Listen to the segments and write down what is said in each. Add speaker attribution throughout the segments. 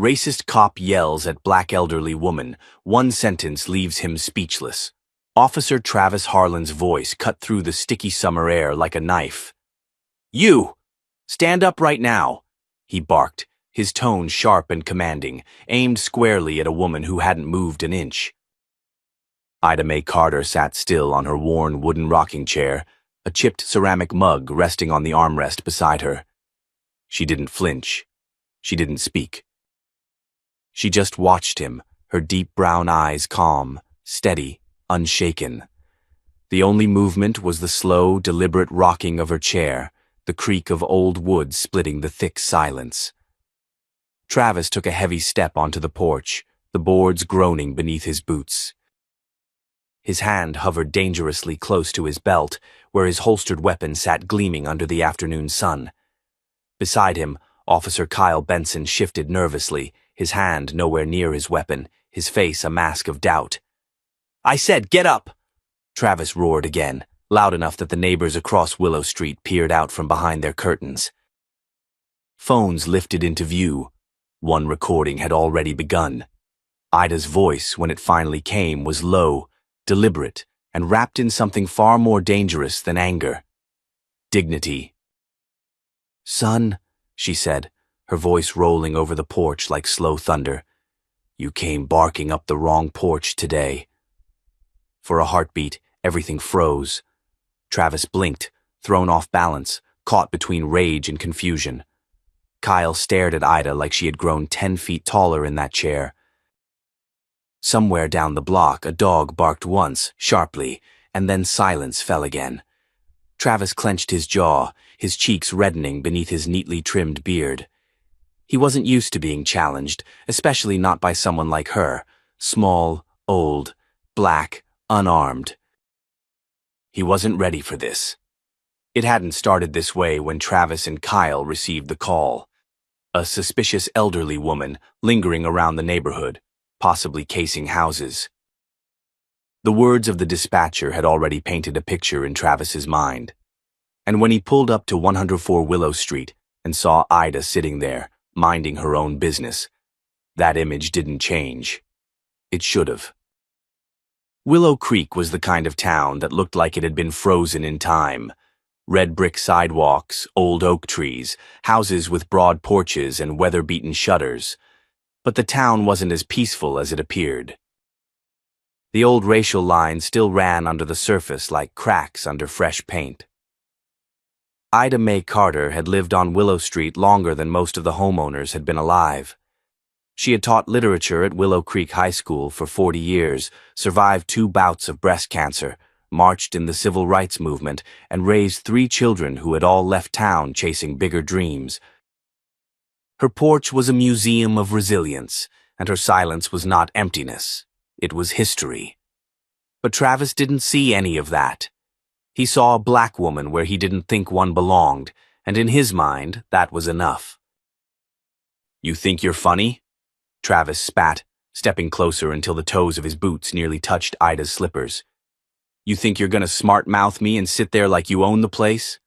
Speaker 1: Racist cop yells at black elderly woman. One sentence leaves him speechless. Officer Travis Harlan's voice cut through the sticky summer air like a knife. "You! Stand up right now!" he barked, his tone sharp and commanding, aimed squarely at a woman who hadn't moved an inch. Ida Mae Carter sat still on her worn wooden rocking chair, a chipped ceramic mug resting on the armrest beside her. She didn't flinch. She didn't speak. She just watched him, her deep brown eyes calm, steady, unshaken. The only movement was the slow, deliberate rocking of her chair, the creak of old wood splitting the thick silence. Travis took a heavy step onto the porch, the boards groaning beneath his boots. His hand hovered dangerously close to his belt, where his holstered weapon sat gleaming under the afternoon sun. Beside him, Officer Kyle Benson shifted nervously, his hand nowhere near his weapon, his face a mask of doubt. "I said, get up!" Travis roared again, loud enough that the neighbors across Willow Street peered out from behind their curtains. Phones lifted into view. One recording had already begun. Ida's voice, when it finally came, was low, deliberate, and wrapped in something far more dangerous than anger. Dignity. "Son," she said, her voice rolling over the porch like slow thunder, "you came barking up the wrong porch today." For a heartbeat, everything froze. Travis blinked, thrown off balance, caught between rage and confusion. Kyle stared at Ida like she had grown 10 feet taller in that chair. Somewhere down the block, a dog barked once, sharply, and then silence fell again. Travis clenched his jaw, his cheeks reddening beneath his neatly trimmed beard. He wasn't used to being challenged, especially not by someone like her, small, old, black, unarmed. He wasn't ready for this. It hadn't started this way when Travis and Kyle received the call. A suspicious elderly woman lingering around the neighborhood, possibly casing houses. The words of the dispatcher had already painted a picture in Travis's mind. And when he pulled up to 104 Willow Street and saw Ida sitting there, minding her own business, that image didn't change. It should have. Willow Creek was the kind of town that looked like it had been frozen in time. Red brick sidewalks, old oak trees, houses with broad porches and weather-beaten shutters. But the town wasn't as peaceful as it appeared. The old racial lines still ran under the surface like cracks under fresh paint. Ida Mae Carter had lived on Willow Street longer than most of the homeowners had been alive. She had taught literature at Willow Creek High School for 40 years, survived 2 bouts of breast cancer, marched in the civil rights movement, and raised 3 children who had all left town chasing bigger dreams. Her porch was a museum of resilience, and her silence was not emptiness. It was history. But Travis didn't see any of that. He saw a black woman where he didn't think one belonged, and in his mind, that was enough. "You think you're funny?" Travis spat, stepping closer until the toes of his boots nearly touched Ida's slippers. "You think you're gonna smart-mouth me and sit there like you own the place?"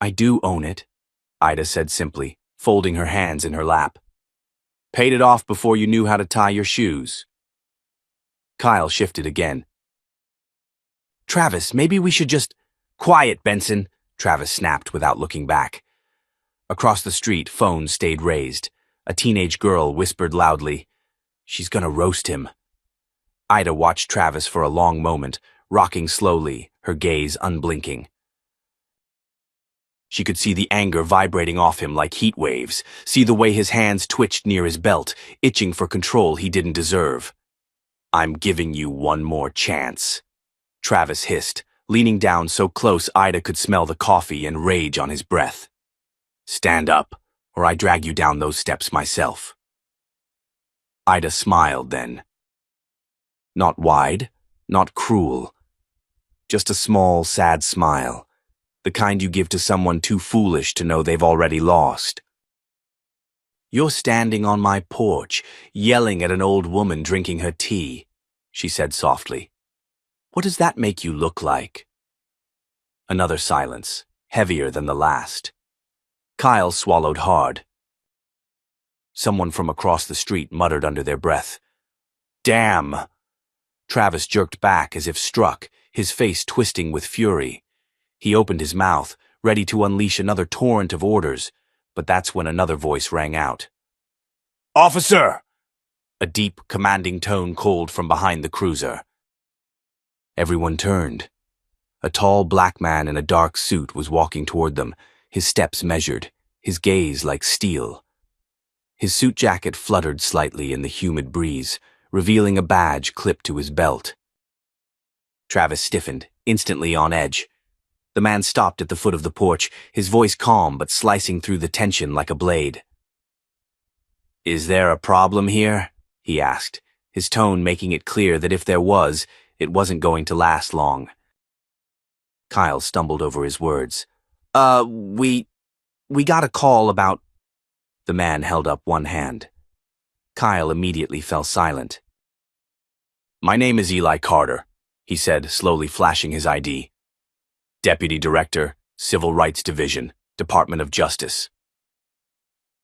Speaker 1: "I do own it," Ida said simply, folding her hands in her lap. "Paid it off before you knew how to tie your shoes." Kyle shifted again. "Travis, maybe we should just—" "Quiet, Benson," Travis snapped without looking back. Across the street, phones stayed raised. A teenage girl whispered loudly, "She's gonna roast him." Ida watched Travis for a long moment, rocking slowly, her gaze unblinking. She could see the anger vibrating off him like heat waves, see the way his hands twitched near his belt, itching for control he didn't deserve. "I'm giving you one more chance," Travis hissed, leaning down so close Ida could smell the coffee and rage on his breath. "Stand up, or I drag you down those steps myself." Ida smiled then. Not wide, not cruel. Just a small, sad smile, the kind you give to someone too foolish to know they've already lost. "You're standing on my porch, yelling at an old woman drinking her tea," she said softly. "What does that make you look like?" Another silence, heavier than the last. Kyle swallowed hard. Someone from across the street muttered under their breath. "Damn!" Travis jerked back as if struck, his face twisting with fury. He opened his mouth, ready to unleash another torrent of orders, but that's when another voice rang out. "Officer!" A deep, commanding tone called from behind the cruiser. Everyone turned. A tall black man in a dark suit was walking toward them, his steps measured, his gaze like steel. His suit jacket fluttered slightly in the humid breeze, revealing a badge clipped to his belt. Travis stiffened, instantly on edge. The man stopped at the foot of the porch, his voice calm but slicing through the tension like a blade. "Is there a problem here?" he asked, his tone making it clear that if there was, it wasn't going to last long. Kyle stumbled over his words. We got a call about—" The man held up one hand. Kyle immediately fell silent. "My name is Eli Carter," he said, slowly flashing his ID. "Deputy Director, Civil Rights Division, Department of Justice."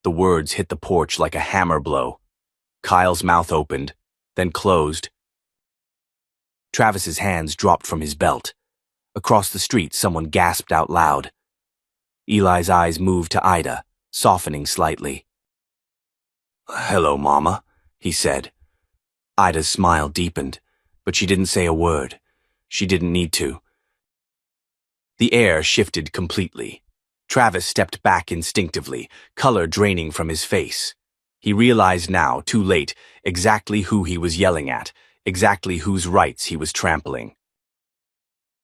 Speaker 1: The words hit the porch like a hammer blow. Kyle's mouth opened, then closed. Travis's hands dropped from his belt. Across the street, someone gasped out loud. Eli's eyes moved to Ida, softening slightly. "Hello, Mama," he said. Ida's smile deepened, but she didn't say a word. She didn't need to. The air shifted completely. Travis stepped back instinctively, color draining from his face. He realized now, too late, exactly who he was yelling at, exactly whose rights he was trampling.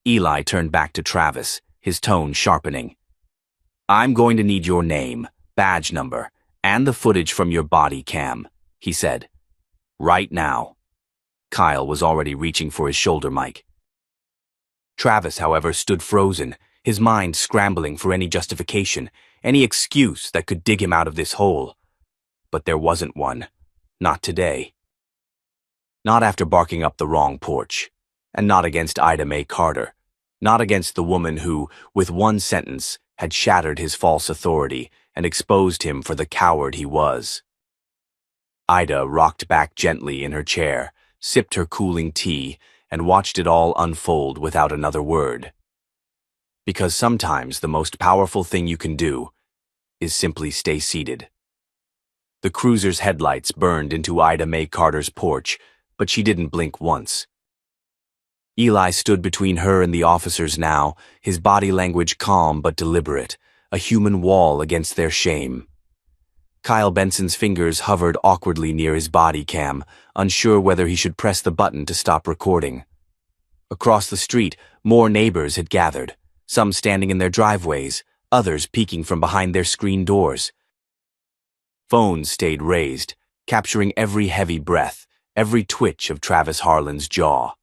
Speaker 1: Eli turned back to Travis, his tone sharpening. "I'm going to need your name, badge number, and the footage from your body cam," he said. "Right now." Kyle was already reaching for his shoulder mic. Travis, however, stood frozen, his mind scrambling for any justification, any excuse that could dig him out of this hole. But there wasn't one. Not today. Not after barking up the wrong porch. And not against Ida Mae Carter. Not against the woman who, with one sentence, had shattered his false authority and exposed him for the coward he was. Ida rocked back gently in her chair, sipped her cooling tea, and watched it all unfold without another word. Because sometimes the most powerful thing you can do is simply stay seated. The cruiser's headlights burned into Ida Mae Carter's porch, but she didn't blink once. Eli stood between her and the officers now, his body language calm but deliberate, a human wall against their shame. Kyle Benson's fingers hovered awkwardly near his body cam, unsure whether he should press the button to stop recording. Across the street, more neighbors had gathered, some standing in their driveways, others peeking from behind their screen doors. Phones stayed raised, capturing every heavy breath, every twitch of Travis Harlan's jaw.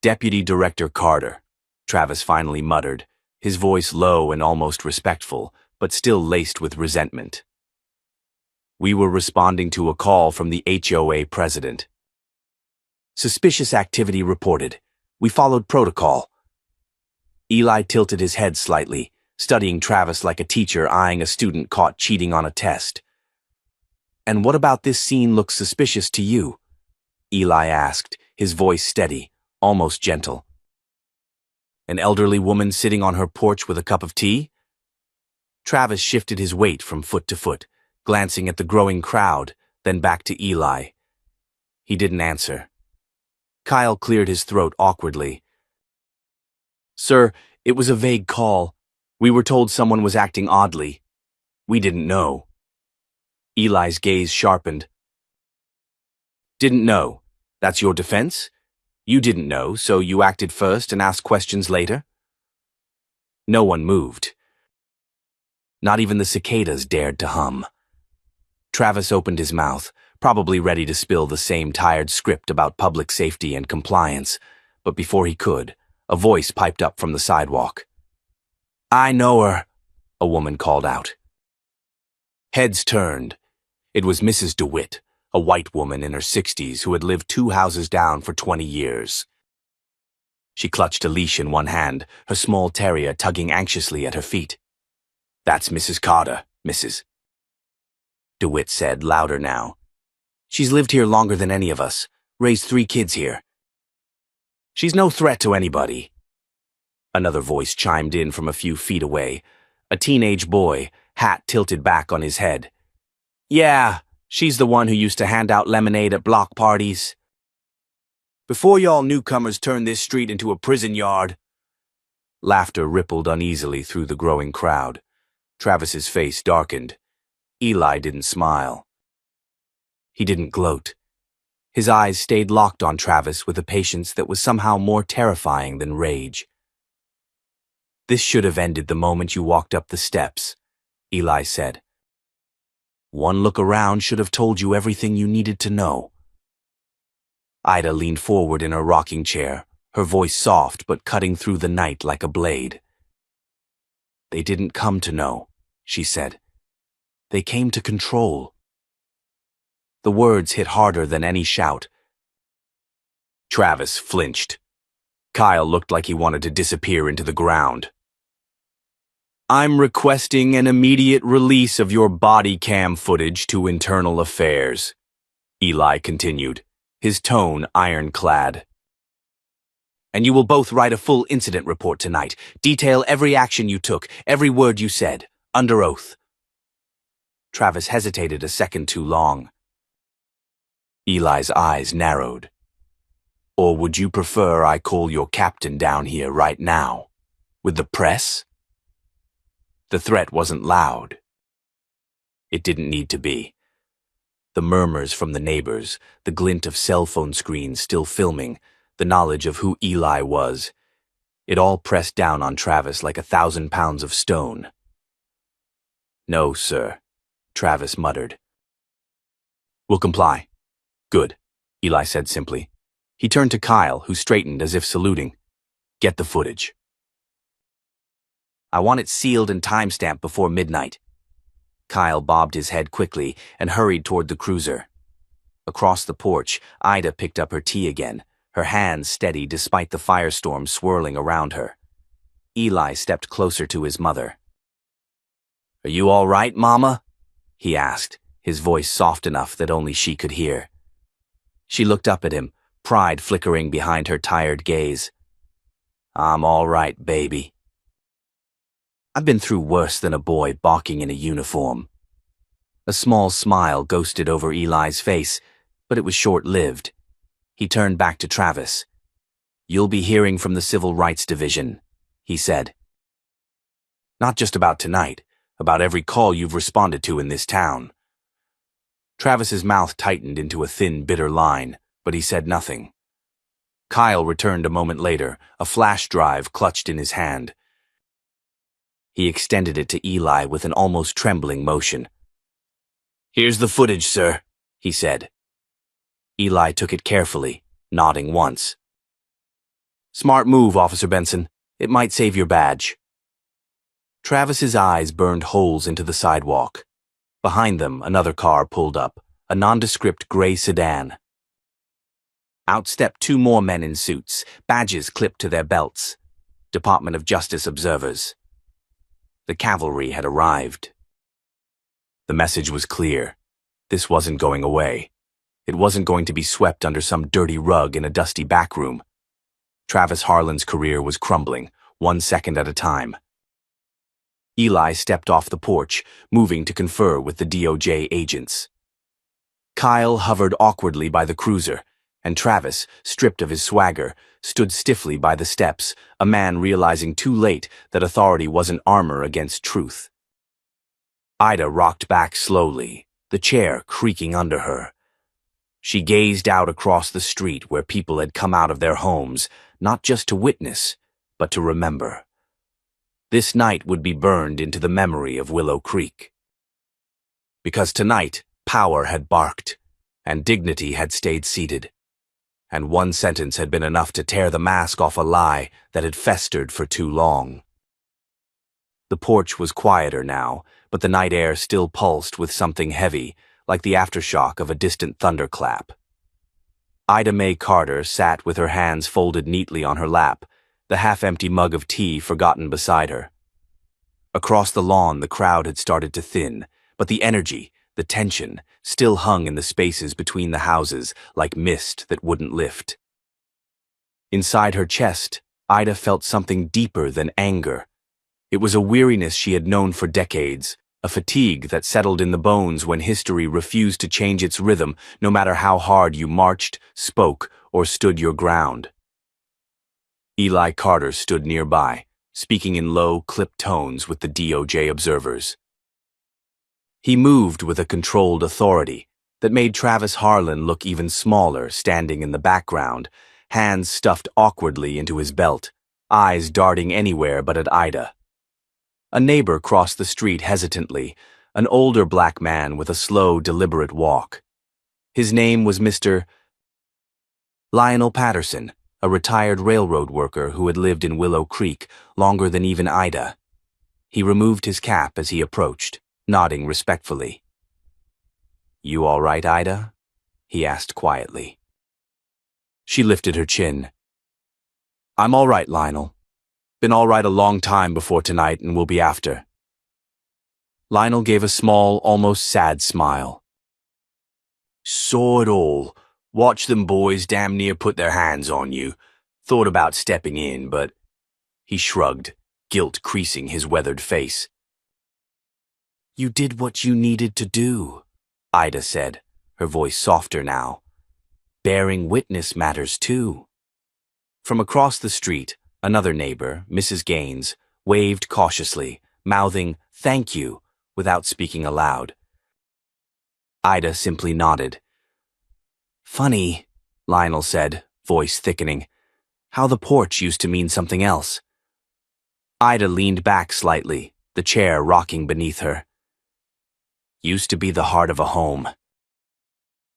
Speaker 1: "Deputy Director Carter," Travis finally muttered, his voice low and almost respectful, but still laced with resentment. "We were responding to a call from the HOA president. Suspicious activity reported. We followed protocol." Eli tilted his head slightly, studying Travis like a teacher eyeing a student caught cheating on a test. "And what about this scene looks suspicious to you?" Eli asked, his voice steady, almost gentle. "An elderly woman sitting on her porch with a cup of tea?" Travis shifted his weight from foot to foot, glancing at the growing crowd, then back to Eli. He didn't answer. Kyle cleared his throat awkwardly. "Sir, it was a vague call. We were told someone was acting oddly. We didn't know." Eli's gaze sharpened. "Didn't know? That's your defense? You didn't know, so you acted first and asked questions later?" No one moved. Not even the cicadas dared to hum. Travis opened his mouth, probably ready to spill the same tired script about public safety and compliance, but before he could, a voice piped up from the sidewalk. "I know her," a woman called out. Heads turned. It was Mrs. DeWitt, a white woman in her 60s who had lived 2 houses down for 20 years. She clutched a leash in one hand, her small terrier tugging anxiously at her feet. "That's Mrs. Carter, Mrs." DeWitt said, louder now. She's lived here longer than any of us, raised 3 kids here. She's no threat to anybody. Another voice chimed in from a few feet away, a teenage boy, hat tilted back on his head. Yeah, she's the one who used to hand out lemonade at block parties. Before y'all newcomers turn this street into a prison yard. Laughter rippled uneasily through the growing crowd. Travis's face darkened. Eli didn't smile. He didn't gloat. His eyes stayed locked on Travis with a patience that was somehow more terrifying than rage. This should have ended the moment you walked up the steps, Eli said. One look around should have told you everything you needed to know. Ida leaned forward in her rocking chair, her voice soft but cutting through the night like a blade. They didn't come to know, she said. They came to control. The words hit harder than any shout. Travis flinched. Kyle looked like he wanted to disappear into the ground. I'm requesting an immediate release of your body cam footage to Internal Affairs, Eli continued, his tone ironclad. And you will both write a full incident report tonight. Detail every action you took, every word you said, under oath. Travis hesitated a second too long. Eli's eyes narrowed. Or would you prefer I call your captain down here right now? With the press? The threat wasn't loud. It didn't need to be. The murmurs from the neighbors, the glint of cell phone screens still filming, the knowledge of who Eli was, it all pressed down on Travis like 1,000 pounds of stone. No, sir, Travis muttered. We'll comply. Good, Eli said simply. He turned to Kyle, who straightened as if saluting. Get the footage. I want it sealed and time-stamped before midnight. Kyle bobbed his head quickly and hurried toward the cruiser. Across the porch, Ida picked up her tea again, her hands steady despite the firestorm swirling around her. Eli stepped closer to his mother. Are you all right, Mama? He asked, his voice soft enough that only she could hear. She looked up at him, pride flickering behind her tired gaze. I'm all right, baby. I've been through worse than a boy balking in a uniform. A small smile ghosted over Eli's face, but it was short-lived. He turned back to Travis. You'll be hearing from the Civil Rights Division, he said. Not just about tonight, about every call you've responded to in this town. Travis's mouth tightened into a thin, bitter line, but he said nothing. Kyle returned a moment later, a flash drive clutched in his hand. He extended it to Eli with an almost trembling motion. Here's the footage, sir, he said. Eli took it carefully, nodding once. Smart move, Officer Benson. It might save your badge. Travis's eyes burned holes into the sidewalk. Behind them, another car pulled up, a nondescript gray sedan. Out stepped 2 more men in suits, badges clipped to their belts. Department of Justice observers. The cavalry had arrived. The message was clear. This wasn't going away. It wasn't going to be swept under some dirty rug in a dusty back room. Travis Harlan's career was crumbling, 1 second at a time. Eli stepped off the porch, moving to confer with the DOJ agents. Kyle hovered awkwardly by the cruiser, and Travis, stripped of his swagger, stood stiffly by the steps, a man realizing too late that authority wasn't armor against truth. Ida rocked back slowly, the chair creaking under her. She gazed out across the street where people had come out of their homes, not just to witness, but to remember. This night would be burned into the memory of Willow Creek. Because tonight, power had barked, and dignity had stayed seated. And 1 sentence had been enough to tear the mask off a lie that had festered for too long. The porch was quieter now, but the night air still pulsed with something heavy, like the aftershock of a distant thunderclap. Ida Mae Carter sat with her hands folded neatly on her lap, the half-empty mug of tea forgotten beside her. Across the lawn, the crowd had started to thin, but the energy, The tension still hung in the spaces between the houses like mist that wouldn't lift. Inside her chest, Ida felt something deeper than anger. It was a weariness she had known for decades, a fatigue that settled in the bones when history refused to change its rhythm no matter how hard you marched, spoke, or stood your ground. Eli Carter stood nearby, speaking in low, clipped tones with the DOJ observers. He moved with a controlled authority that made Travis Harlan look even smaller standing in the background, hands stuffed awkwardly into his belt, eyes darting anywhere but at Ida. A neighbor crossed the street hesitantly, an older black man with a slow, deliberate walk. His name was Mr. Lionel Patterson, a retired railroad worker who had lived in Willow Creek longer than even Ida. He removed his cap as he approached, nodding respectfully. "You all right, Ida?" he asked quietly. She lifted her chin. "I'm all right, Lionel. Been all right a long time before tonight and will be after." Lionel gave a small, almost sad smile. "Saw it all. Watched them boys damn near put their hands on you. Thought about stepping in, but..." He shrugged, guilt creasing his weathered face. "You did what you needed to do," Ida said, her voice softer now. "Bearing witness matters too." From across the street, another neighbor, Mrs. Gaines, waved cautiously, mouthing, "Thank you," without speaking aloud. Ida simply nodded. "Funny," Lionel said, voice thickening, "how the porch used to mean something else." Ida leaned back slightly, the chair rocking beneath her. "Used to be the heart of a home.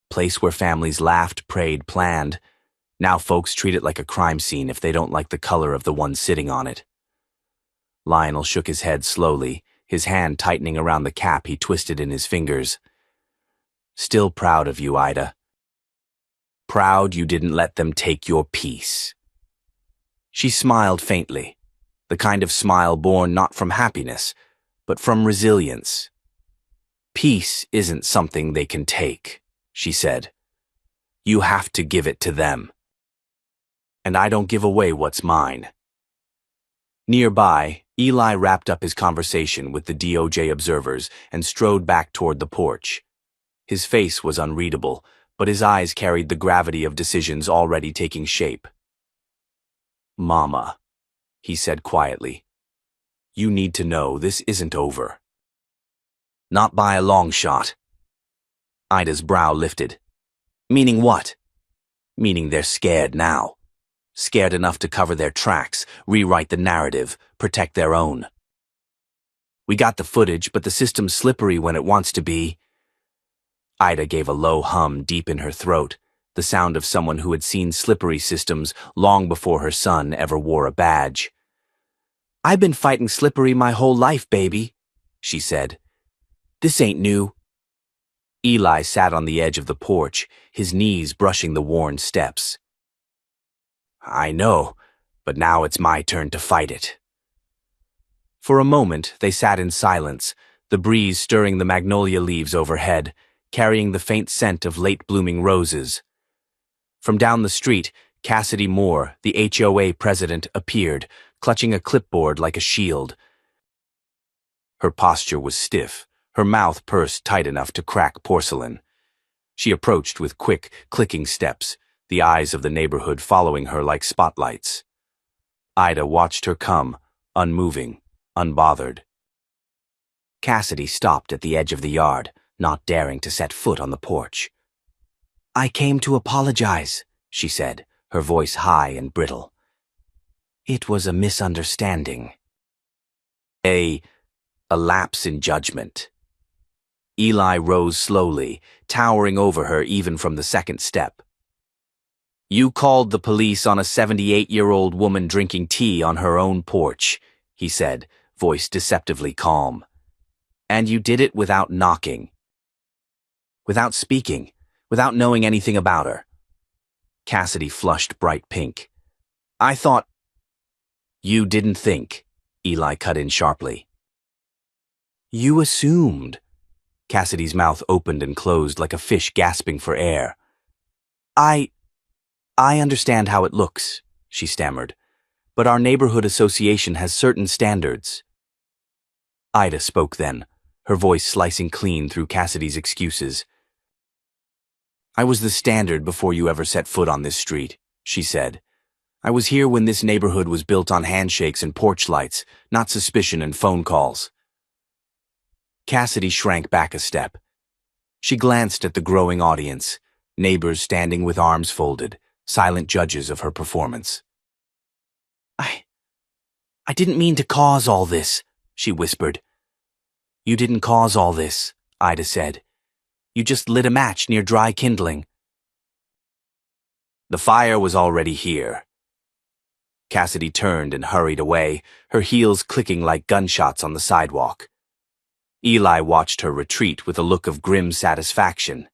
Speaker 1: Place where families laughed, prayed, planned. Now folks treat it like a crime scene if they don't like the color of the one sitting on it." Lionel shook his head slowly, his hand tightening around the cap he twisted in his fingers. "Still proud of you, Ida. Proud you didn't let them take your peace." She smiled faintly, the kind of smile born not from happiness, but from resilience. "Peace isn't something they can take," she said. "You have to give it to them. And I don't give away what's mine." Nearby, Eli wrapped up his conversation with the DOJ observers and strode back toward the porch. His face was unreadable, but his eyes carried the gravity of decisions already taking shape. "Mama," he said quietly, "you need to know this isn't over." "Not by a long shot." Ida's brow lifted. "Meaning what?" "Meaning they're scared now. Scared enough to cover their tracks, rewrite the narrative, protect their own. We got the footage, but the system's slippery when it wants to be." Ida gave a low hum deep in her throat, the sound of someone who had seen slippery systems long before her son ever wore a badge. "I've been fighting slippery my whole life, baby," she said. "This ain't new." Eli sat on the edge of the porch, his knees brushing the worn steps. "I know, but now it's my turn to fight it." For a moment, they sat in silence, the breeze stirring the magnolia leaves overhead, carrying the faint scent of late-blooming roses. From down the street, Cassidy Moore, the HOA president, appeared, clutching a clipboard like a shield. Her posture was stiff, her mouth pursed tight enough to crack porcelain. She approached with quick, clicking steps, the eyes of the neighborhood following her like spotlights. Ida watched her come, unmoving, unbothered. Cassidy stopped at the edge of the yard, not daring to set foot on the porch. "I came to apologize," she said, her voice high and brittle. "It was a misunderstanding." A lapse in judgment. Eli rose slowly, towering over her even from the second step. "You called the police on a 78-year-old woman drinking tea on her own porch," he said, voice deceptively calm. "And you did it without knocking. Without speaking, without knowing anything about her." Cassidy flushed bright pink. "I thought—" "You didn't think," Eli cut in sharply. "You assumed." Cassidy's mouth opened and closed like a fish gasping for air. I understand how it looks, she stammered, but our neighborhood association has certain standards. Ida spoke then, her voice slicing clean through Cassidy's excuses. I was the standard before you ever set foot on this street, she said. I was here when this neighborhood was built on handshakes and porch lights, not suspicion and phone calls. Cassidy shrank back a step. She glanced at the growing audience, neighbors standing with arms folded, silent judges of her performance. I didn't mean to cause all this, she whispered. You didn't cause all this, Ida said. You just lit a match near dry kindling. The fire was already here. Cassidy turned and hurried away, her heels clicking like gunshots on the sidewalk. Eli watched her retreat with a look of grim satisfaction.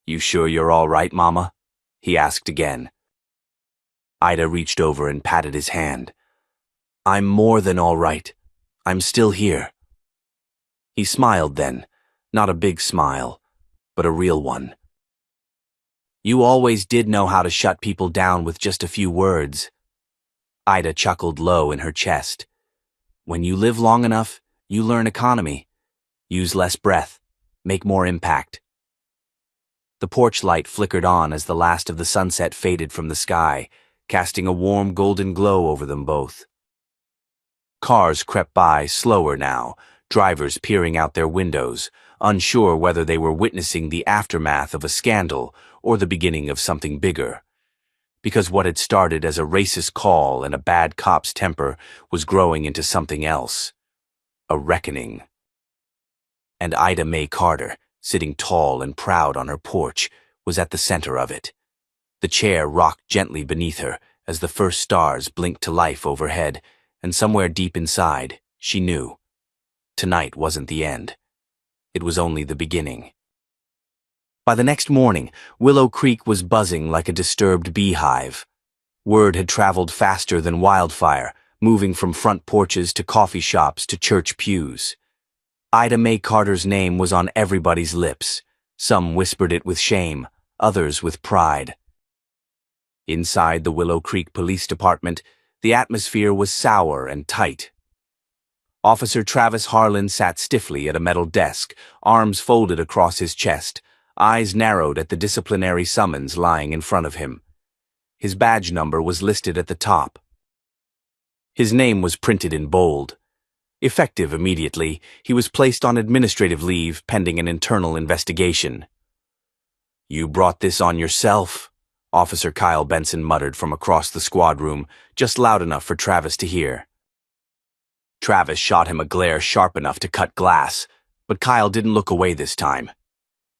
Speaker 1: You sure you're all right, Mama? He asked again. Ida reached over and patted his hand. I'm more than all right. I'm still here. He smiled then, not a big smile, but a real one. You always did know how to shut people down with just a few words. Ida chuckled low in her chest. When you live long enough, you learn economy. Use less breath. Make more impact. The porch light flickered on as the last of the sunset faded from the sky, casting a warm golden glow over them both. Cars crept by slower now, drivers peering out their windows, unsure whether they were witnessing the aftermath of a scandal or the beginning of something bigger. Because what had started as a racist call and a bad cop's temper was growing into something else. A reckoning. And Ida Mae Carter, sitting tall and proud on her porch, was at the center of it. The chair rocked gently beneath her as the first stars blinked to life overhead, and somewhere deep inside, she knew. Tonight wasn't the end. It was only the beginning. By the next morning, Willow Creek was buzzing like a disturbed beehive. Word had traveled faster than wildfire, moving from front porches to coffee shops to church pews. Ida Mae Carter's name was on everybody's lips. Some whispered it with shame, others with pride. Inside the Willow Creek Police Department, the atmosphere was sour and tight. Officer Travis Harlan sat stiffly at a metal desk, arms folded across his chest, eyes narrowed at the disciplinary summons lying in front of him. His badge number was listed at the top. His name was printed in bold. Effective immediately, he was placed on administrative leave pending an internal investigation. You brought this on yourself, Officer Kyle Benson muttered from across the squad room, just loud enough for Travis to hear. Travis shot him a glare sharp enough to cut glass, but Kyle didn't look away this time.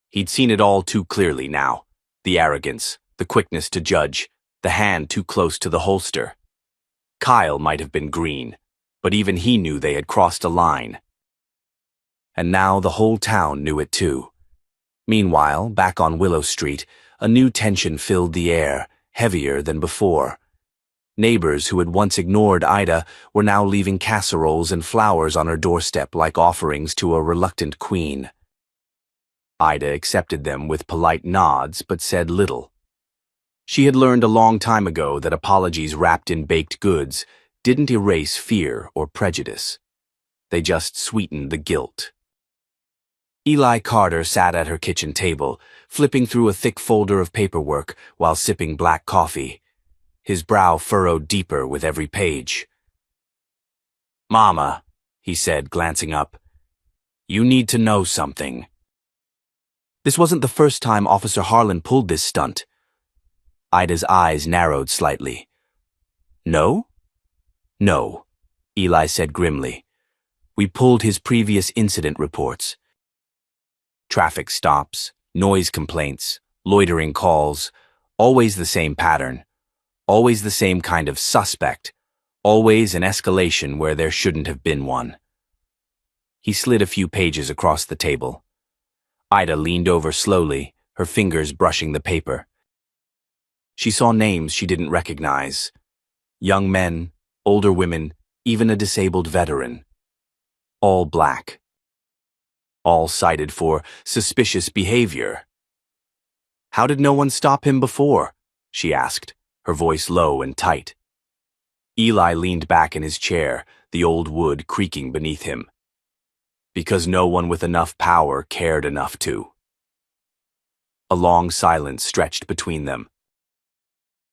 Speaker 1: He'd seen it all too clearly now. The arrogance, the quickness to judge, the hand too close to the holster. Kyle might have been green, but even he knew they had crossed a line. And now the whole town knew it too. Meanwhile, back on Willow Street, a new tension filled the air, heavier than before. Neighbors who had once ignored Ida were now leaving casseroles and flowers on her doorstep like offerings to a reluctant queen. Ida accepted them with polite nods but said little. She had learned a long time ago that apologies wrapped in baked goods didn't erase fear or prejudice. They just sweetened the guilt. Eli Carter sat at her kitchen table, flipping through a thick folder of paperwork while sipping black coffee. His brow furrowed deeper with every page. Mama, he said, glancing up, you need to know something. This wasn't the first time Officer Harlan pulled this stunt. Ida's eyes narrowed slightly. No? No, Eli said grimly. We pulled his previous incident reports. Traffic stops, noise complaints, loitering calls, always the same pattern, always the same kind of suspect, always an escalation where there shouldn't have been one. He slid a few pages across the table. Ida leaned over slowly, her fingers brushing the paper. She saw names she didn't recognize. Young men, older women, even a disabled veteran. All black. all cited for suspicious behavior. "How did no one stop him before?" she asked, her voice low and tight. Eli leaned back in his chair, the old wood creaking beneath him. "Because no one with enough power cared enough to." A long silence stretched between them.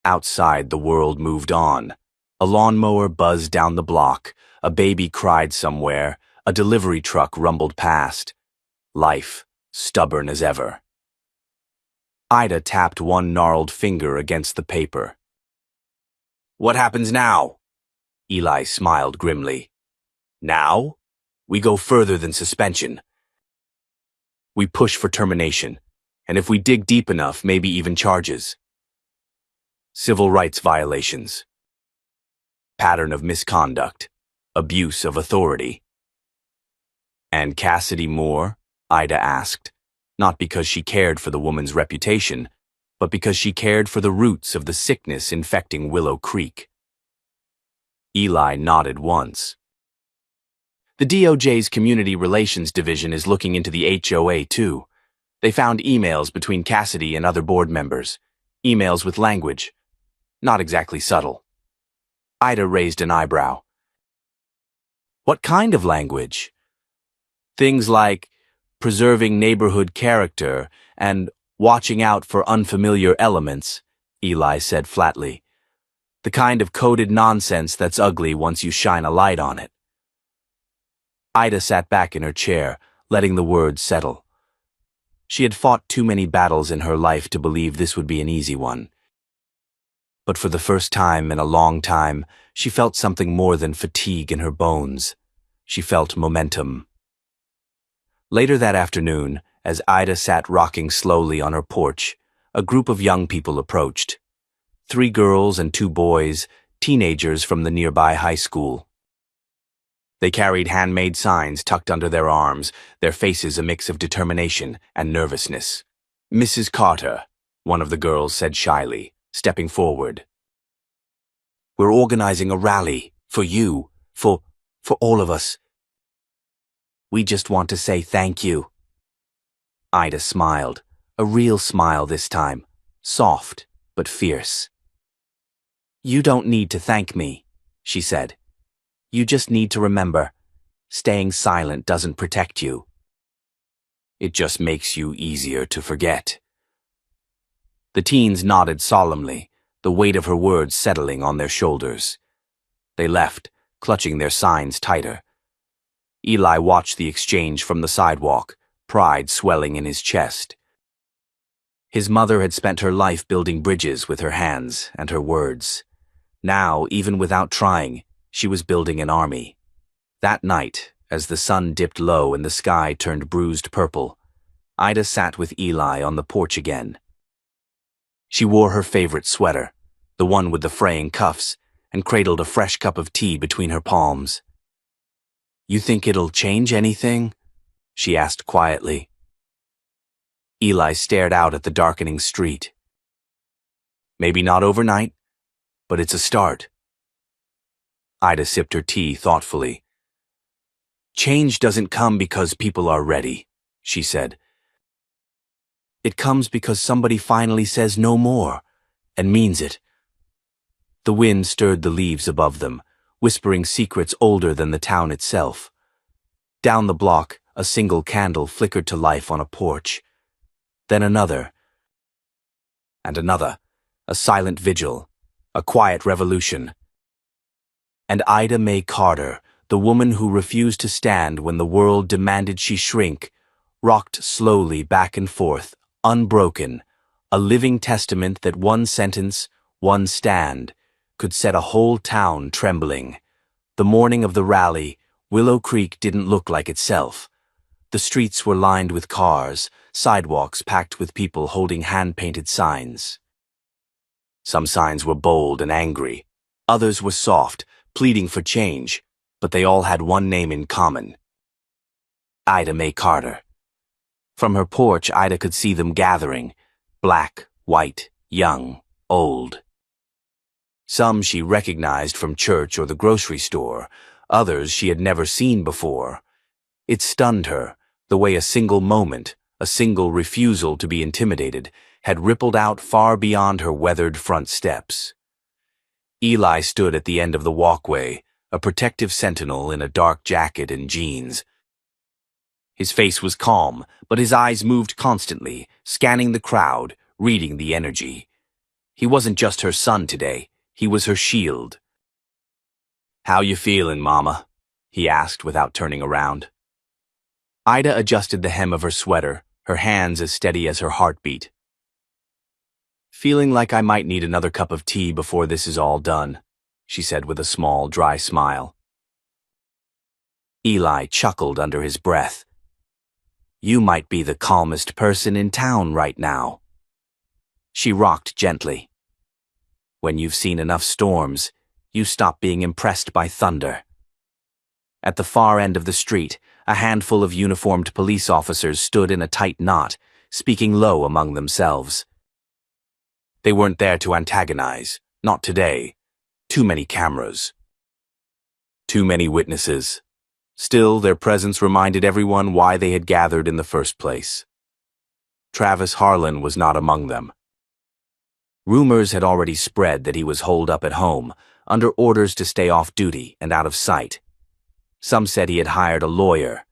Speaker 1: Outside, the world moved on. A lawnmower buzzed down the block, a baby cried somewhere, a delivery truck rumbled past. Life, stubborn as ever. Ida tapped one gnarled finger against the paper. "What happens now?" Eli smiled grimly. "Now? We go further than suspension. We push for termination, and if we dig deep enough, maybe even charges. Civil rights violations. Pattern of misconduct. Abuse of authority." "And Cassidy Moore?" Ida asked, not because she cared for the woman's reputation, but because she cared for the roots of the sickness infecting Willow Creek. Eli nodded once. "The DOJ's Community Relations Division is looking into the HOA too. They found emails between Cassidy and other board members. Emails with language. Not exactly subtle." Ida raised an eyebrow. "What kind of language?" "Things like preserving neighborhood character and watching out for unfamiliar elements," Eli said flatly. "The kind of coded nonsense that's ugly once you shine a light on it." Ida sat back in her chair, letting the words settle. She had fought too many battles in her life to believe this would be an easy one. But for the first time in a long time, she felt something more than fatigue in her bones. She felt momentum. Later that afternoon, as Ida sat rocking slowly on her porch, a group of young people approached. 3 girls and 2 boys, teenagers from the nearby high school. They carried handmade signs tucked under their arms, their faces a mix of determination and nervousness. "Mrs. Carter," one of the girls said shyly, stepping forward. "We're organizing a rally for you, for all of us. We just want to say thank you." Ida smiled, a real smile this time, soft but fierce. "You don't need to thank me," she said. "You just need to remember, staying silent doesn't protect you. It just makes you easier to forget." The teens nodded solemnly, the weight of her words settling on their shoulders. They left, clutching their signs tighter. Eli watched the exchange from the sidewalk, pride swelling in his chest. His mother had spent her life building bridges with her hands and her words. Now, even without trying, she was building an army. That night, as the sun dipped low and the sky turned bruised purple, Ida sat with Eli on the porch again. She wore her favorite sweater, the one with the fraying cuffs, and cradled a fresh cup of tea between her palms. "You think it'll change anything?" she asked quietly. Eli stared out at the darkening street. "Maybe not overnight, but it's a start." Ida sipped her tea thoughtfully. "Change doesn't come because people are ready," she said. "It comes because somebody finally says no more, and means it." The wind stirred the leaves above them, whispering secrets older than the town itself. Down the block, a single candle flickered to life on a porch. Then another, and another, a silent vigil, a quiet revolution. And Ida Mae Carter, the woman who refused to stand when the world demanded she shrink, rocked slowly back and forth, unbroken, a living testament that one sentence, one stand, could set a whole town trembling. The morning of the rally, Willow Creek didn't look like itself. The streets were lined with cars, sidewalks packed with people holding hand-painted signs. Some signs were bold and angry. Others were soft, pleading for change, but they all had one name in common: Ida Mae Carter. From her porch, Ida could see them gathering, black, white, young, old. Some she recognized from church or the grocery store, others she had never seen before. It stunned her, The way a single moment, a single refusal to be intimidated, had rippled out far beyond her weathered front steps. Eli stood at the end of the walkway, a protective sentinel in a dark jacket and jeans. His face was calm, but his eyes moved constantly, scanning the crowd, reading the energy. He wasn't just her son today, he was her shield. "How you feeling, Mama?" he asked without turning around. Ida adjusted the hem of her sweater, her hands as steady as her heartbeat. "Feeling like I might need another cup of tea before this is all done," she said with a small, dry smile. Eli chuckled under his breath. "You might be the calmest person in town right now." She rocked gently. "When you've seen enough storms, you stop being impressed by thunder." At the far end of the street, a handful of uniformed police officers stood in a tight knot, speaking low among themselves. They weren't there to antagonize, not today. Too many cameras. Too many witnesses. Still, their presence reminded everyone why they had gathered in the first place. Travis Harlan was not among them. Rumors had already spread that he was holed up at home, under orders to stay off duty and out of sight. Some said he had hired a lawyer.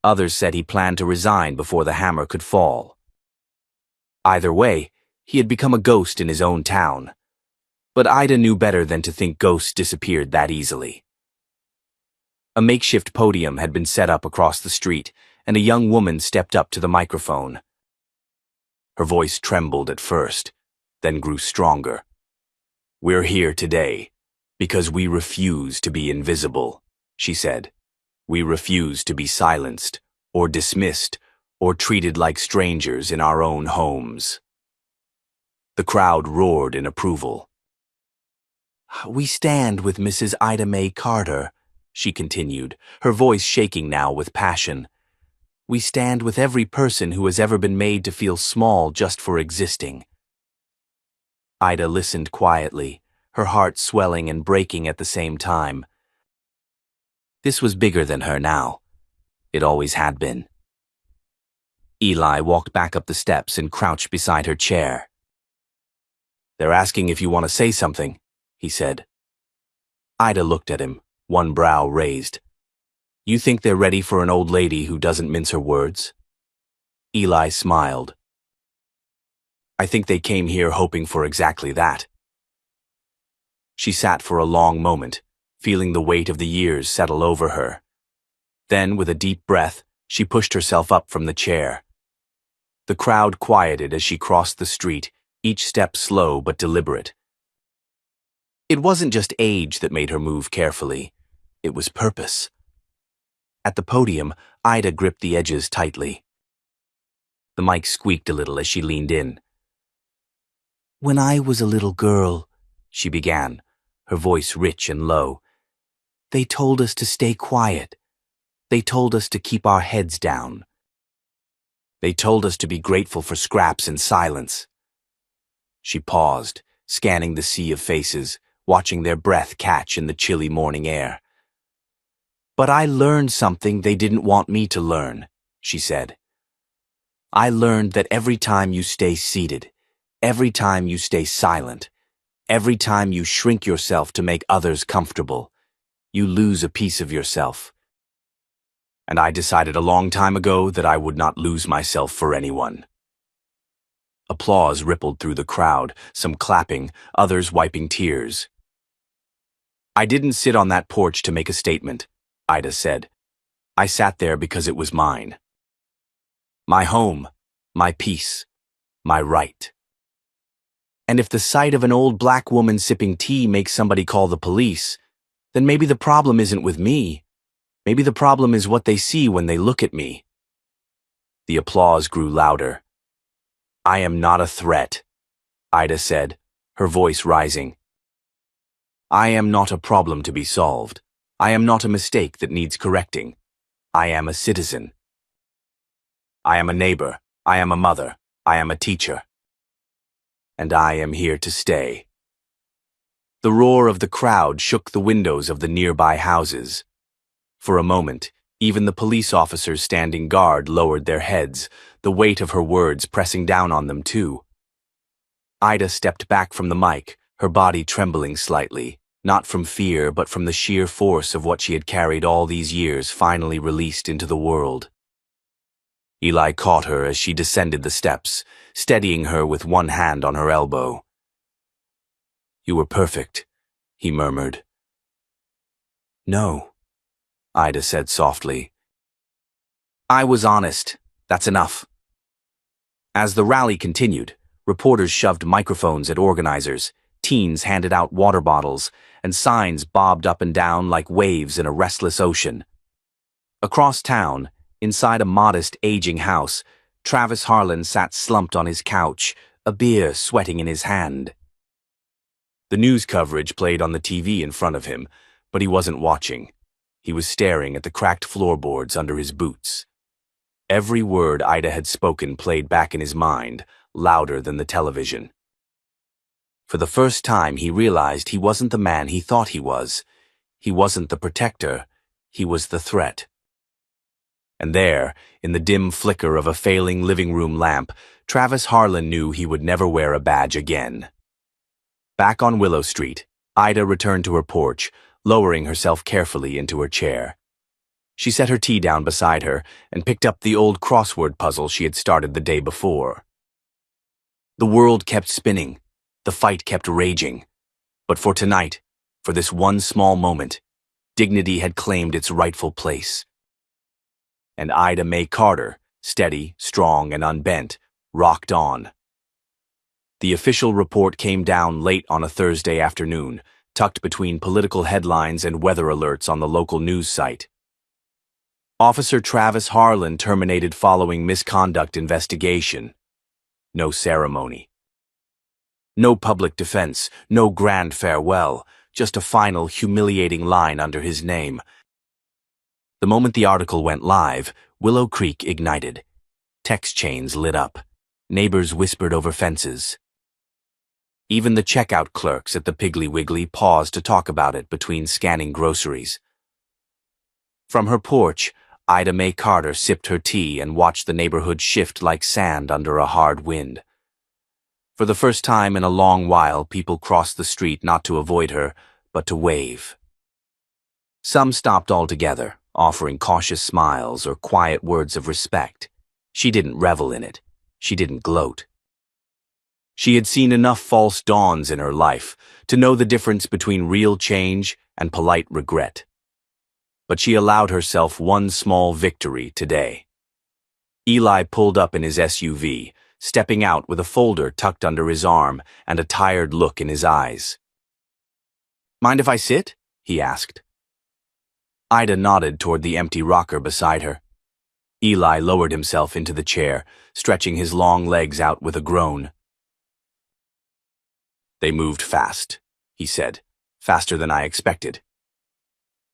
Speaker 1: Others said he planned to resign before the hammer could fall. Either way, he had become a ghost in his own town. But Ida knew better than to think ghosts disappeared that easily. A makeshift podium had been set up across the street, and a young woman stepped up to the microphone. Her voice trembled at first, then grew stronger. "We're here today because we refuse to be invisible," she said. "We refuse to be silenced, or dismissed, or treated like strangers in our own homes." The crowd roared in approval. "We stand with Mrs. Ida Mae Carter," she continued, her voice shaking now with passion. "We stand with every person who has ever been made to feel small just for existing." Ida listened quietly, her heart swelling and breaking at the same time. This was bigger than her now. It always had been. Eli walked back up the steps and crouched beside her chair. "They're asking if you want to say something," he said. Ida looked at him, one brow raised. "You think they're ready for an old lady who doesn't mince her words?" Eli smiled. "I think they came here hoping for exactly that." She sat for a long moment, feeling the weight of the years settle over her. Then, with a deep breath, she pushed herself up from the chair. The crowd quieted as she crossed the street, each step slow but deliberate. It wasn't just age that made her move carefully. It was purpose. At the podium, Ida gripped the edges tightly. The mic squeaked a little as she leaned in. "When I was a little girl," she began, her voice rich and low, "they told us to stay quiet. They told us to keep our heads down. They told us to be grateful for scraps and silence." She paused, scanning the sea of faces, watching their breath catch in the chilly morning air. "But I learned something they didn't want me to learn," she said. "I learned that every time you stay seated, every time you stay silent, every time you shrink yourself to make others comfortable, you lose a piece of yourself. And I decided a long time ago that I would not lose myself for anyone." Applause rippled through the crowd, some clapping, others wiping tears. "I didn't sit on that porch to make a statement," Ida said. "I sat there because it was mine. My home, my peace, my right. And if the sight of an old black woman sipping tea makes somebody call the police, then maybe the problem isn't with me. Maybe the problem is what they see when they look at me." The applause grew louder. "I am not a threat," Ida said, her voice rising. "I am not a problem to be solved. I am not a mistake that needs correcting. I am a citizen. I am a neighbor. I am a mother. I am a teacher. And I am here to stay." The roar of the crowd shook the windows of the nearby houses. For a moment, Even the police officers standing guard lowered their heads, the weight of her words pressing down on them too. Ida stepped back from the mic, her body trembling slightly, not from fear but from the sheer force of what she had carried all these years finally released into the world. Eli caught her as she descended the steps, steadying her with one hand on her elbow. "You were perfect," he murmured. "No," Ida said softly. "I was honest. That's enough." As the rally continued, reporters shoved microphones at organizers, teens handed out water bottles, and signs bobbed up and down like waves in a restless ocean. Across town, inside a modest, aging house, Travis Harlan sat slumped on his couch, a beer sweating in his hand. The news coverage played on the TV in front of him, but he wasn't watching. He was staring at the cracked floorboards under his boots. Every word Ida had spoken played back in his mind, louder than the television. For the first time, he realized he wasn't the man he thought he was. He wasn't the protector. He was the threat. And there, in the dim flicker of a failing living room lamp, Travis Harlan knew he would never wear a badge again. Back on Willow Street, Ida returned to her porch, lowering herself carefully into her chair. She set her tea down beside her and picked up the old crossword puzzle she had started the day before. The world kept spinning. The fight kept raging. But for tonight, for this one small moment, dignity had claimed its rightful place. And Ida Mae Carter, steady, strong, and unbent, rocked on. The official report came down late on a Thursday afternoon, tucked between political headlines and weather alerts on the local news site. Officer Travis Harlan terminated following misconduct investigation. No ceremony. No public defense, no grand farewell, just a final humiliating line under his name. The moment the article went live, Willow Creek ignited. Text chains lit up. Neighbors whispered over fences. Even the checkout clerks at the Piggly Wiggly paused to talk about it between scanning groceries. From her porch, Ida Mae Carter sipped her tea and watched the neighborhood shift like sand under a hard wind. For the first time in a long while, people crossed the street not to avoid her, but to wave. Some stopped altogether, offering cautious smiles or quiet words of respect. She didn't revel in it. She didn't gloat. She had seen enough false dawns in her life to know the difference between real change and polite regret. But she allowed herself one small victory today. Eli pulled up in his SUV, stepping out with a folder tucked under his arm and a tired look in his eyes. "Mind if I sit?" he asked. Ida nodded toward the empty rocker beside her. Eli lowered himself into the chair, stretching his long legs out with a groan. "They moved fast," he said, "faster than I expected."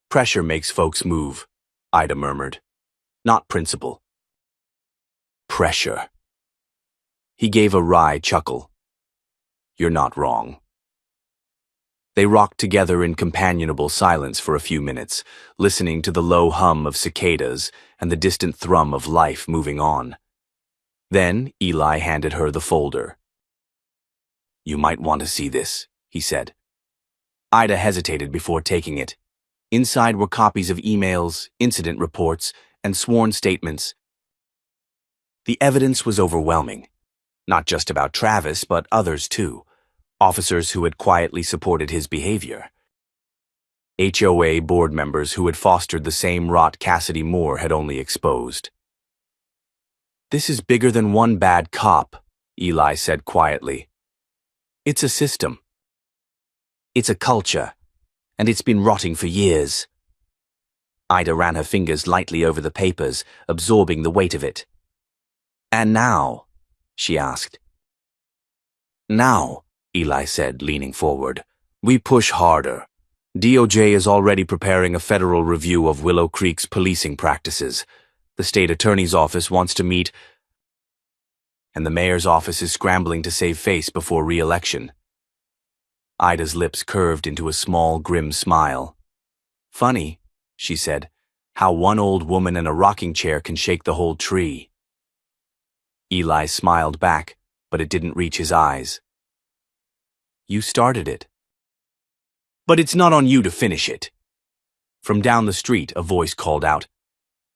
Speaker 1: "Pressure makes folks move," Ida murmured. "Not principle." "Pressure." He gave a wry chuckle. "You're not wrong." They rocked together in companionable silence for a few minutes, listening to the low hum of cicadas and the distant thrum of life moving on. Then Eli handed her the folder. "You might want to see this," he said. Ida hesitated before taking it. Inside were copies of emails, incident reports, and sworn statements. The evidence was overwhelming. Not just about Travis, but others too. Officers who had quietly supported his behavior. HOA board members who had fostered the same rot Cassidy Moore had only exposed. "This is bigger than one bad cop," Eli said quietly. "It's a system. It's a culture, and it's been rotting for years." Ida ran her fingers lightly over the papers, absorbing the weight of it. "And now?" she asked. "Now," Eli said, leaning forward, "we push harder. DOJ is already preparing a federal review of Willow Creek's policing practices. The state attorney's office wants to meet, and the mayor's office is scrambling to save face before re-election." Ida's lips curved into a small, grim smile. "Funny," she said. How one old woman in a rocking chair can shake the whole tree. Eli smiled back, but it didn't reach his eyes. You started it. But it's not on you to finish it. From down the street, a voice called out,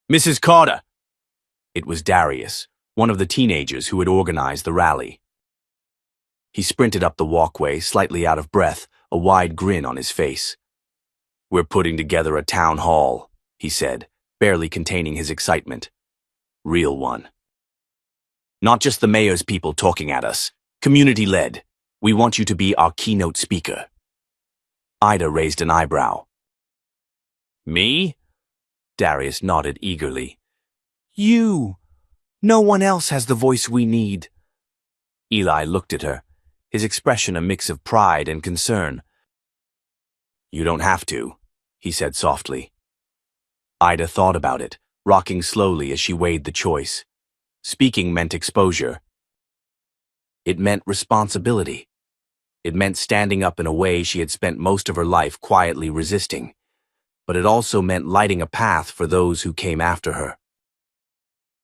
Speaker 1: Mrs. Carter! It was Darius, one of the teenagers who had organized the rally. He sprinted up the walkway, slightly out of breath, a wide grin on his face. We're putting together a town hall, he said, barely containing his excitement. Real one. Not just the mayor's people talking at us. Community-led. We want you to be our keynote speaker. Ida raised an eyebrow. Me? Darius nodded eagerly. You! No one else has the voice we need. Eli looked at her, his expression a mix of pride and concern. You don't have to, he said softly. Ida thought about it, rocking slowly as she weighed the choice. Speaking meant exposure. It meant responsibility. It meant standing up in a way she had spent most of her life quietly resisting. But it also meant lighting a path for those who came after her.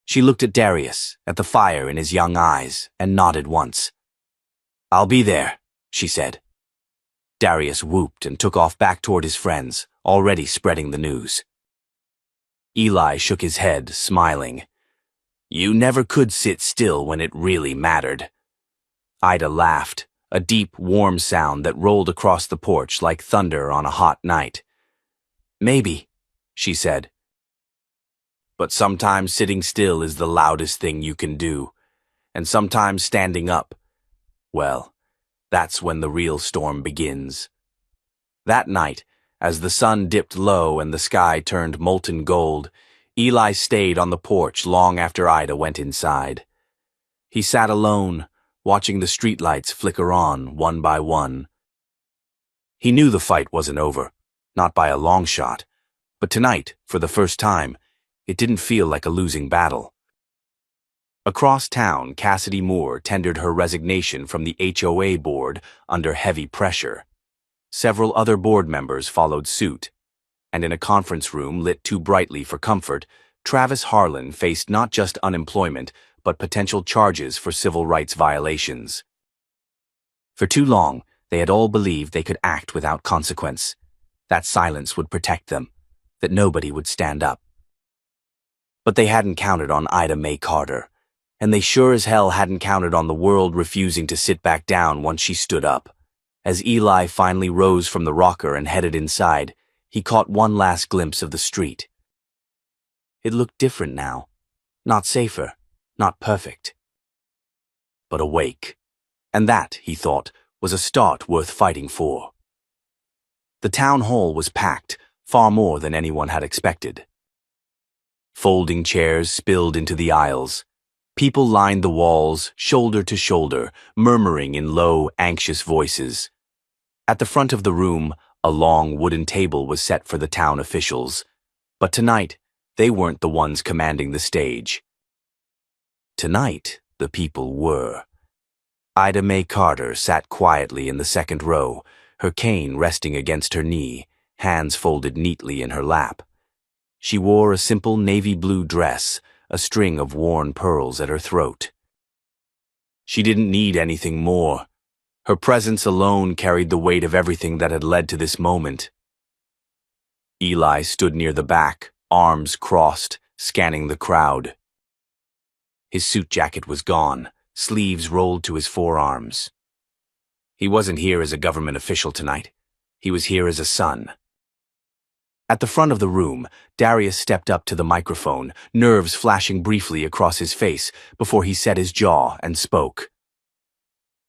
Speaker 1: She looked at Darius, at the fire in his young eyes, and nodded once. I'll be there, she said. Darius whooped and took off back toward his friends, already spreading the news. Eli shook his head, smiling. You never could sit still when it really mattered. Ida laughed, a deep, warm sound that rolled across the porch like thunder on a hot night. Maybe, she said. But sometimes sitting still is the loudest thing you can do, and sometimes standing up, well, that's when the real storm begins. That night, as the sun dipped low and the sky turned molten gold, Eli stayed on the porch long after Ida went inside. He sat alone, watching the streetlights flicker on, one by one. He knew the fight wasn't over, not by a long shot, but tonight, for the first time, it didn't feel like a losing battle. Across town, Cassidy Moore tendered her resignation from the HOA board under heavy pressure. Several other board members followed suit, and in a conference room lit too brightly for comfort, Travis Harlan faced not just unemployment, but potential charges for civil rights violations. For too long, they had all believed they could act without consequence, that silence would protect them, that nobody would stand up. But they hadn't counted on Ida Mae Carter, and they sure as hell hadn't counted on the world refusing to sit back down once she stood up. As Eli finally rose from the rocker and headed inside, he caught one last glimpse of the street. It looked different now, not safer, not perfect, but awake. And that, he thought, was a start worth fighting for. The town hall was packed, far more than anyone had expected. Folding chairs spilled into the aisles. People lined the walls, shoulder to shoulder, murmuring in low, anxious voices. At the front of the room, a long wooden table was set for the town officials. But tonight, they weren't the ones commanding the stage. Tonight, the people were. Ida Mae Carter sat quietly in the second row, her cane resting against her knee, hands folded neatly in her lap. She wore a simple navy blue dress, a string of worn pearls at her throat. She didn't need anything more. Her presence alone carried the weight of everything that had led to this moment. Eli stood near the back, arms crossed, scanning the crowd. His suit jacket was gone, sleeves rolled to his forearms. He wasn't here as a government official tonight. He was here as a son. At the front of the room, Darius stepped up to the microphone, nerves flashing briefly across his face before he set his jaw and spoke.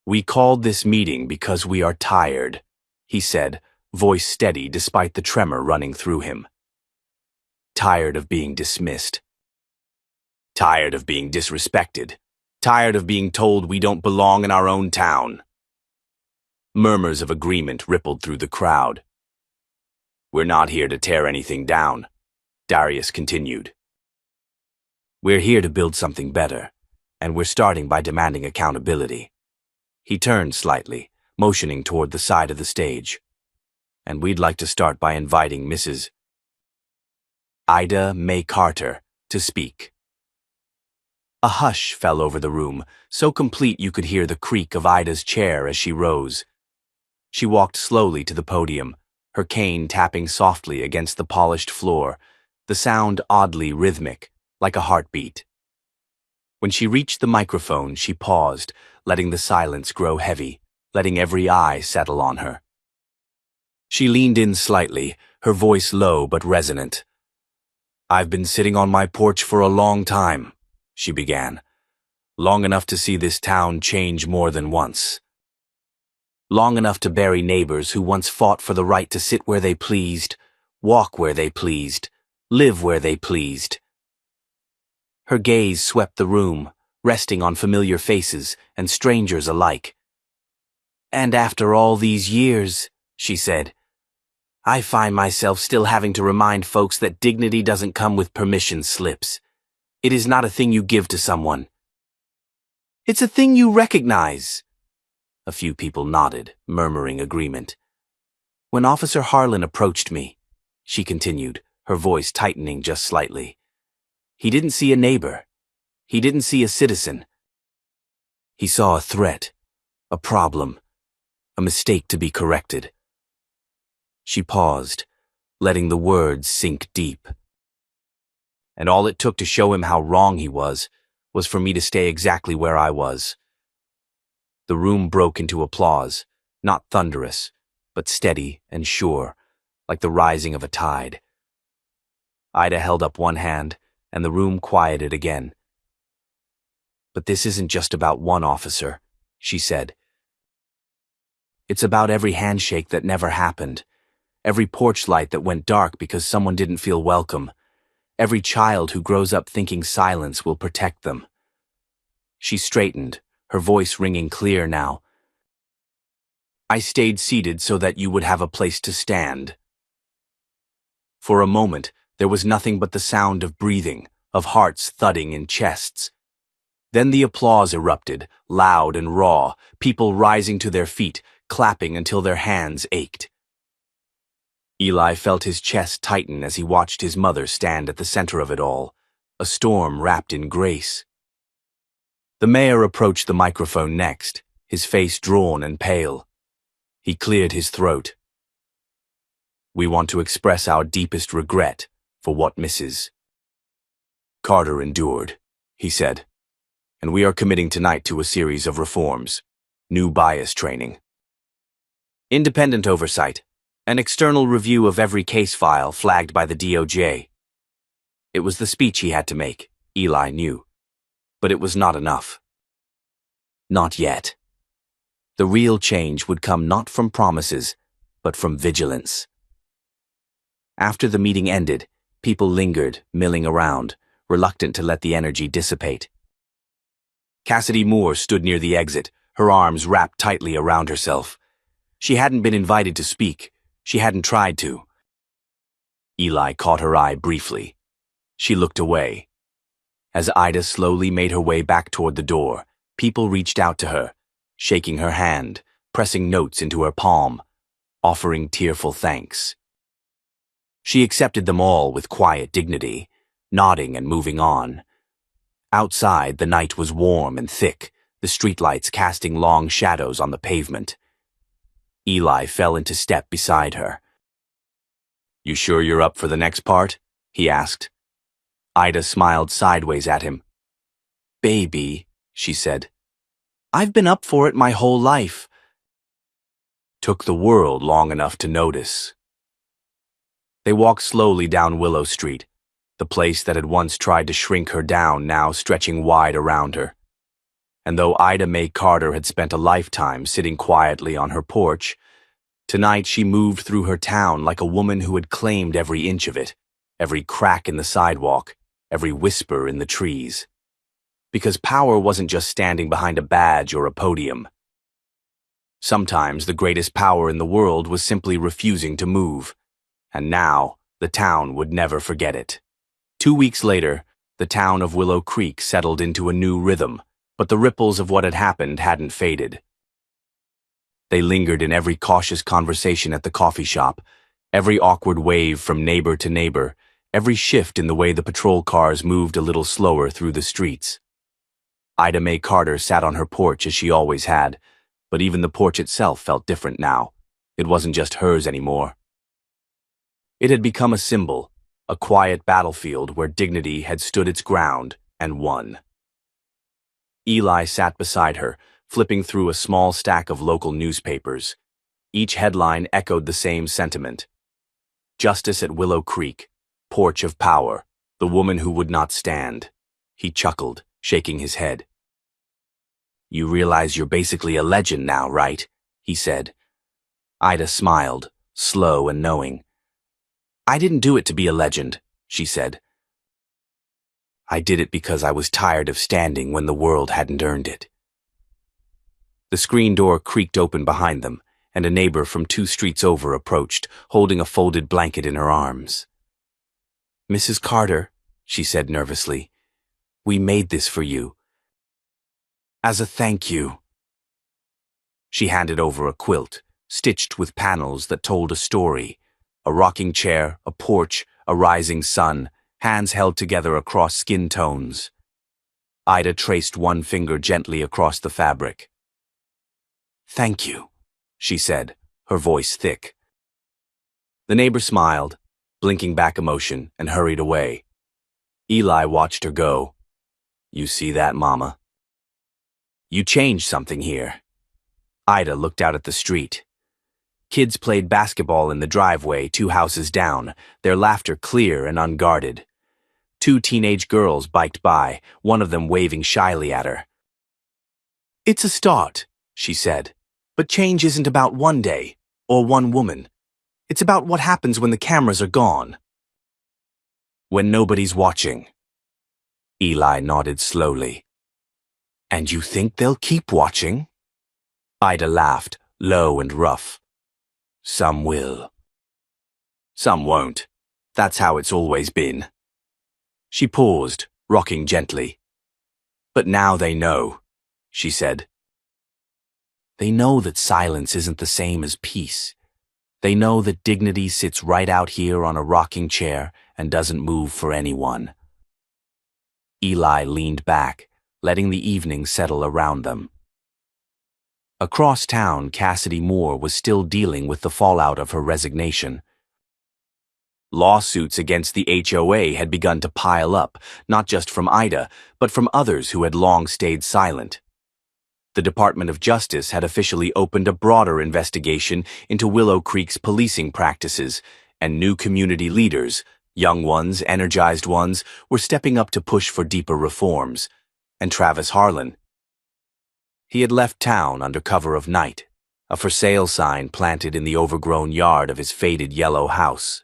Speaker 1: We called this meeting because we are tired, he said, voice steady despite the tremor running through him. Tired of being dismissed. Tired of being disrespected. Tired of being told we don't belong in our own town. Murmurs of agreement rippled through the crowd. We're not here to tear anything down, Darius continued. We're here to build something better, and we're starting by demanding accountability. He turned slightly, motioning toward the side of the stage. And we'd like to start by inviting Mrs. Ida May Carter, to speak. A hush fell over the room, so complete you could hear the creak of Ida's chair as she rose. She walked slowly to the podium, her cane tapping softly against the polished floor, the sound oddly rhythmic, like a heartbeat. When she reached the microphone, she paused, letting the silence grow heavy, letting every eye settle on her. She leaned in slightly, her voice low but resonant. "I've been sitting on my porch for a long time," she began. "Long enough to see this town change more than once. Long enough to bury neighbors who once fought for the right to sit where they pleased, walk where they pleased, live where they pleased." Her gaze swept the room, resting on familiar faces and strangers alike. "And after all these years," she said, "I find myself still having to remind folks that dignity doesn't come with permission slips. It is not a thing you give to someone. It's a thing you recognize." A few people nodded, murmuring agreement. "When Officer Harlan approached me," she continued, her voice tightening just slightly, "he didn't see a neighbor. He didn't see a citizen. He saw a threat, a problem, a mistake to be corrected." She paused, letting the words sink deep. "And all it took to show him how wrong he was for me to stay exactly where I was." The room broke into applause, not thunderous, but steady and sure, like the rising of a tide. Ida held up one hand, and the room quieted again. "But this isn't just about one officer," she said. "It's about every handshake that never happened, every porch light that went dark because someone didn't feel welcome, every child who grows up thinking silence will protect them." She straightened, her voice ringing clear now. "I stayed seated so that you would have a place to stand." For a moment, there was nothing but the sound of breathing, of hearts thudding in chests. Then the applause erupted, loud and raw, people rising to their feet, clapping until their hands ached. Eli felt his chest tighten as he watched his mother stand at the center of it all, a storm wrapped in grace. The mayor approached the microphone next, his face drawn and pale. He cleared his throat. "We want to express our deepest regret for what Mrs. Carter endured," he said, "and we are committing tonight to a series of reforms, new bias training, independent oversight, an external review of every case file flagged by the DOJ. It was the speech he had to make, Eli knew, but it was not enough. Not yet. The real change would come not from promises, but from vigilance." After the meeting ended, people lingered, milling around, reluctant to let the energy dissipate. Cassidy Moore stood near the exit, her arms wrapped tightly around herself. She hadn't been invited to speak. She hadn't tried to. Eli caught her eye briefly. She looked away. As Ida slowly made her way back toward the door, people reached out to her, shaking her hand, pressing notes into her palm, offering tearful thanks. She accepted them all with quiet dignity, nodding and moving on. Outside, the night was warm and thick, the streetlights casting long shadows on the pavement. Eli fell into step beside her. "You sure you're up for the next part?" he asked. Ida smiled sideways at him. "Baby," she said, "I've been up for it my whole life." Took the world long enough to notice. They walked slowly down Willow Street, the place that had once tried to shrink her down now stretching wide around her. And though Ida May Carter had spent a lifetime sitting quietly on her porch, tonight she moved through her town like a woman who had claimed every inch of it, every crack in the sidewalk, every whisper in the trees. Because power wasn't just standing behind a badge or a podium. Sometimes the greatest power in the world was simply refusing to move. And now, the town would never forget it. 2 weeks later, the town of Willow Creek settled into a new rhythm, but the ripples of what had happened hadn't faded. They lingered in every cautious conversation at the coffee shop, every awkward wave from neighbor to neighbor, every shift in the way the patrol cars moved a little slower through the streets. Ida Mae Carter sat on her porch as she always had, but even the porch itself felt different now. It wasn't just hers anymore. It had become a symbol, a quiet battlefield where dignity had stood its ground and won. Eli sat beside her, flipping through a small stack of local newspapers. Each headline echoed the same sentiment. Justice at Willow Creek, Porch of Power, the woman who would not stand. He chuckled, shaking his head. "You realize you're basically a legend now, right?" he said. Ida smiled, slow and knowing. "I didn't do it to be a legend," she said. "I did it because I was tired of standing when the world hadn't earned it." The screen door creaked open behind them, and a neighbor from 2 streets over approached, holding a folded blanket in her arms. "Mrs. Carter," she said nervously, "we made this for you. As a thank you." She handed over a quilt, stitched with panels that told a story. A rocking chair, a porch, a rising sun, hands held together across skin tones. Ida traced one finger gently across the fabric. "Thank you," she said, her voice thick. The neighbor smiled, blinking back emotion, and hurried away. Eli watched her go. "You see that, Mama? You changed something here." Ida looked out at the street. Kids played basketball in the driveway 2 houses down, their laughter clear and unguarded. 2 teenage girls biked by, one of them waving shyly at her. "It's a start," she said, "but change isn't about one day, or one woman. It's about what happens when the cameras are gone. When nobody's watching." Eli nodded slowly. "And you think they'll keep watching?" Ida laughed, low and rough. "Some will. Some won't. That's how it's always been." She paused, rocking gently. "But now they know," she said. "They know that silence isn't the same as peace. They know that dignity sits right out here on a rocking chair and doesn't move for anyone." Eli leaned back, letting the evening settle around them. Across town, Cassidy Moore was still dealing with the fallout of her resignation. Lawsuits against the HOA had begun to pile up, not just from Ida, but from others who had long stayed silent. The Department of Justice had officially opened a broader investigation into Willow Creek's policing practices, and new community leaders, young ones, energized ones, were stepping up to push for deeper reforms. And Travis Harlan. He had left town under cover of night, a for sale sign planted in the overgrown yard of his faded yellow house.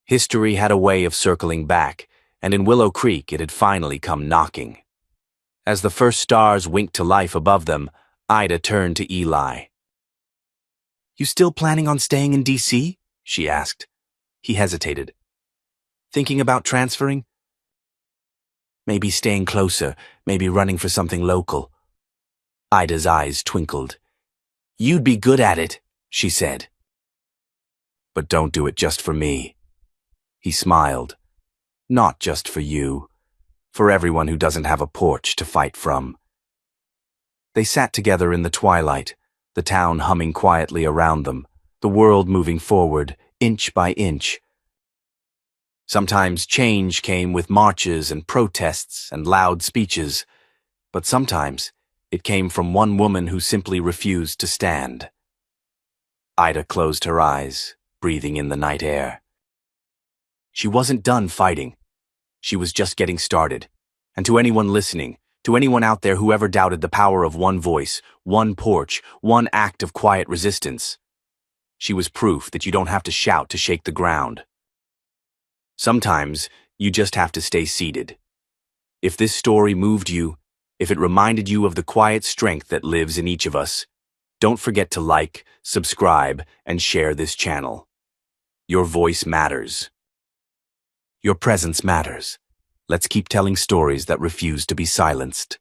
Speaker 1: History had a way of circling back, and in Willow Creek it had finally come knocking. As the first stars winked to life above them, Ida turned to Eli. "You still planning on staying in D.C.?" she asked. He hesitated. "Thinking about transferring?" "Maybe staying closer, maybe running for something local." Ida's eyes twinkled. "You'd be good at it," she said. "But don't do it just for me." He smiled. "Not just for you. For everyone who doesn't have a porch to fight from." They sat together in the twilight, the town humming quietly around them, the world moving forward, inch by inch. Sometimes change came with marches and protests and loud speeches, but sometimes it came from one woman who simply refused to stand. Ida closed her eyes, breathing in the night air. She wasn't done fighting. She was just getting started. And to anyone listening, to anyone out there who ever doubted the power of one voice, one porch, one act of quiet resistance, she was proof that you don't have to shout to shake the ground. Sometimes you just have to stay seated. If this story moved you, if it reminded you of the quiet strength that lives in each of us, don't forget to like, subscribe, and share this channel. Your voice matters. Your presence matters. Let's keep telling stories that refuse to be silenced.